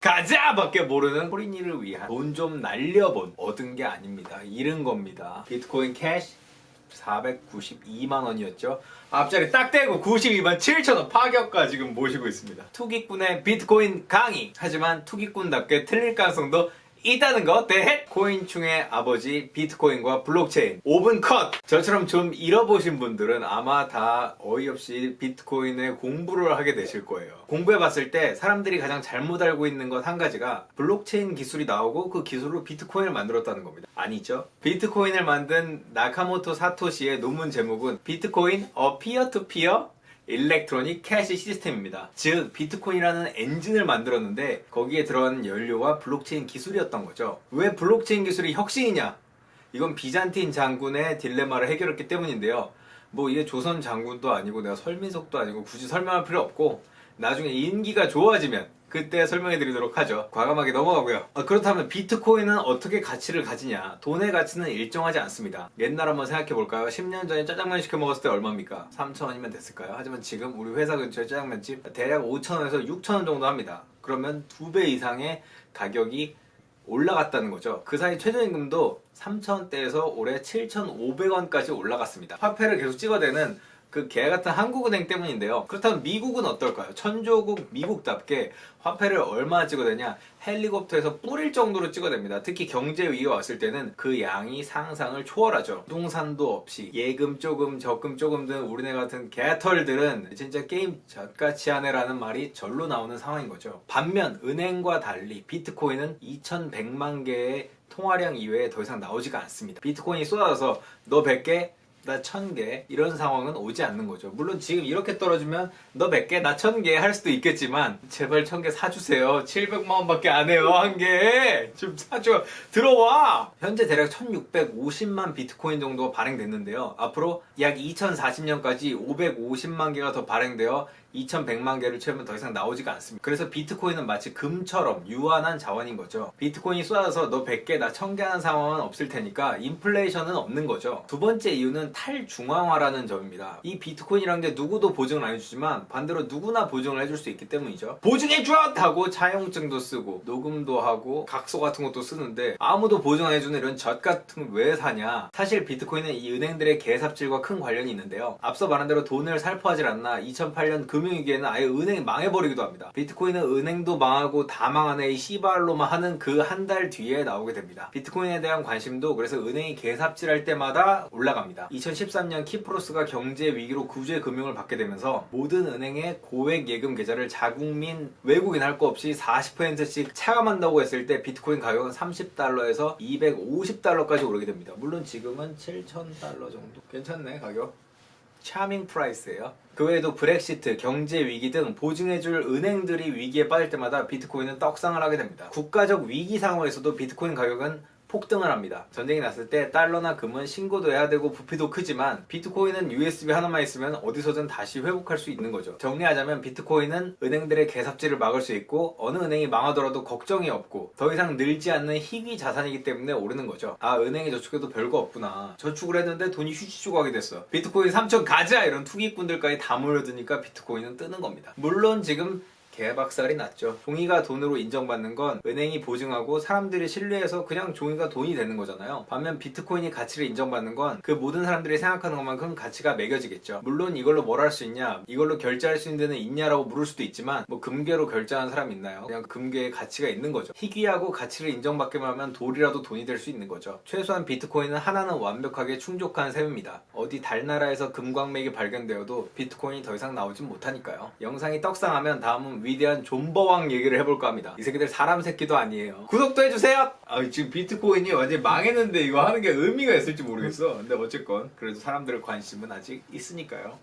가자밖에 모르는 소린이를 위한 돈 좀 날려본 얻은 게 아닙니다. 잃은 겁니다. 비트코인 캐시 492만 원이었죠. 앞자리 딱 떼고 92만 7천 원 파격가 지금 모시고 있습니다. 투기꾼의 비트코인 강의. 하지만 투기꾼답게 틀릴 가능성도 있다는 것. 대헷! 코인충의 아버지 비트코인과 블록체인 5분 컷! 저처럼 좀 잃어보신 분들은 아마 다 어이없이 비트코인의 공부를 하게 되실 거예요. 공부해봤을 때 사람들이 가장 잘못 알고 있는 것 한 가지가 블록체인 기술이 나오고 그 기술로 비트코인을 만들었다는 겁니다. 아니죠. 비트코인을 만든 나카모토 사토시의 논문 제목은 비트코인 어 피어 투 피어 일렉트로닉 캐시 시스템입니다. 즉 비트코인이라는 엔진을 만들었는데 거기에 들어간 연료가 블록체인 기술이었던 거죠. 왜 블록체인 기술이 혁신이냐? 이건 비잔틴 장군의 딜레마를 해결했기 때문인데요. 뭐 이게 조선 장군도 아니고 내가 설민석도 아니고 굳이 설명할 필요 없고 나중에 인기가 좋아지면 그때 설명해 드리도록 하죠. 과감하게 넘어가고요. 그렇다면 비트코인은 어떻게 가치를 가지냐? 돈의 가치는 일정하지 않습니다. 옛날 한번 생각해 볼까요? 10년 전에 짜장면 시켜 먹었을 때 얼마입니까? 3,000원이면 됐을까요? 하지만 지금 우리 회사 근처에 짜장면집 대략 5,000원에서 6,000원 정도 합니다. 그러면 2배 이상의 가격이 올라갔다는 거죠. 그 사이 최저임금도 3,000원대에서 올해 7,500원까지 올라갔습니다. 화폐를 계속 찍어대는 그 개같은 한국은행 때문인데요. 그렇다면 미국은 어떨까요? 천조국 미국답게 화폐를 얼마나 찍어대냐? 헬리콥터에서 뿌릴 정도로 찍어댑니다. 특히 경제 위기가 왔을 때는 그 양이 상상을 초월하죠. 부동산도 없이 예금 조금 적금 조금 든 우리네 같은 개털들은 진짜 게임 젖같이 하네라는 말이 절로 나오는 상황인 거죠. 반면 은행과 달리 비트코인은 2,100만 개의 통화량 이외에 더 이상 나오지가 않습니다. 비트코인이 쏟아져서 너 100개 나 1,000개 이런 상황은 오지 않는 거죠. 물론 지금 이렇게 떨어지면 너 100개 나 1,000개 할 수도 있겠지만 제발 1,000개 사주세요. 700만 원밖에 안 해요. 한 개 좀 사줘. 들어와. 현재 대략 1,650만 비트코인 정도가 발행됐는데요. 앞으로 약 2040년까지 550만 개가 더 발행되어 2,100만 개를 채우면 더 이상 나오지가 않습니다. 그래서 비트코인은 마치 금처럼 유한한 자원인 거죠. 비트코인이 쏟아져서 너 100개 나 1,000개 하는 상황은 없을 테니까 인플레이션은 없는 거죠. 두 번째 이유는 탈중앙화라는 점입니다. 이 비트코인이라는 게 누구도 보증을 안 해주지만 반대로 누구나 보증을 해줄 수 있기 때문이죠. 보증해줘! 하고 차용증도 쓰고 녹음도 하고 각서 같은 것도 쓰는데 아무도 보증 안 해주는 이런 젖 같은 거 왜 사냐? 사실 비트코인은 이 은행들의 개삽질과 큰 관련이 있는데요. 앞서 말한 대로 돈을 살포하지 않나 2008년 금융위기에는 아예 은행이 망해버리기도 합니다. 비트코인은 은행도 망하고 다 망하네 이 씨발로만 하는 그 한 달 뒤에 나오게 됩니다. 비트코인에 대한 관심도 그래서 은행이 개삽질할 때마다 올라갑니다. 2013년 키프로스가 경제 위기로 구제 금융을 받게 되면서 모든 은행의 고액 예금 계좌를 자국민 외국인 할 거 없이 40%씩 차감한다고 했을 때 비트코인 가격은 30달러에서 250달러까지 오르게 됩니다. 물론 지금은 7,000달러 정도. 괜찮네 가격. 차밍 프라이스예요. 그 외에도 브렉시트, 경제 위기 등 보증해줄 은행들이 위기에 빠질 때마다 비트코인은 떡상을 하게 됩니다. 국가적 위기 상황에서도 비트코인 가격은 폭등을 합니다. 전쟁이 났을 때 달러나 금은 신고도 해야 되고 부피도 크지만 비트코인은 USB 하나만 있으면 어디서든 다시 회복할 수 있는 거죠. 정리하자면 비트코인은 은행들의 개삽질을 막을 수 있고 어느 은행이 망하더라도 걱정이 없고 더 이상 늘지 않는 희귀 자산이기 때문에 오르는 거죠. 아 은행에 저축해도 별거 없구나. 저축을 했는데 돈이 휴지주고 하게 됐어. 비트코인 3천 가자! 이런 투기꾼들까지 다 몰려드니까 비트코인은 뜨는 겁니다. 물론 지금 개박살이 났죠. 종이가 돈으로 인정받는 건 은행이 보증하고 사람들이 신뢰해서 그냥 종이가 돈이 되는 거잖아요. 반면 비트코인이 가치를 인정받는 건 그 모든 사람들이 생각하는 것만큼 가치가 매겨지겠죠. 물론 이걸로 뭘 할 수 있냐, 이걸로 결제할 수 있는 데는 있냐라고 물을 수도 있지만 뭐 금괴로 결제하는 사람 있나요? 그냥 금괴의 가치가 있는 거죠. 희귀하고 가치를 인정받기만 하면 돌이라도 돈이 될 수 있는 거죠. 최소한 비트코인은 하나는 완벽하게 충족한 셈입니다. 어디 달나라에서 금광맥이 발견되어도 비트코인이 더 이상 나오진 못하니까요. 영상이 떡상하면 다음은 위대한 존버왕 얘기를 해볼까 합니다. 이 새끼들 사람 새끼도 아니에요. 구독도 해주세요! 지금 비트코인이 완전히 망했는데 이거 하는 게 의미가 있을지 모르겠어. 근데 어쨌건 그래도 사람들의 관심은 아직 있으니까요.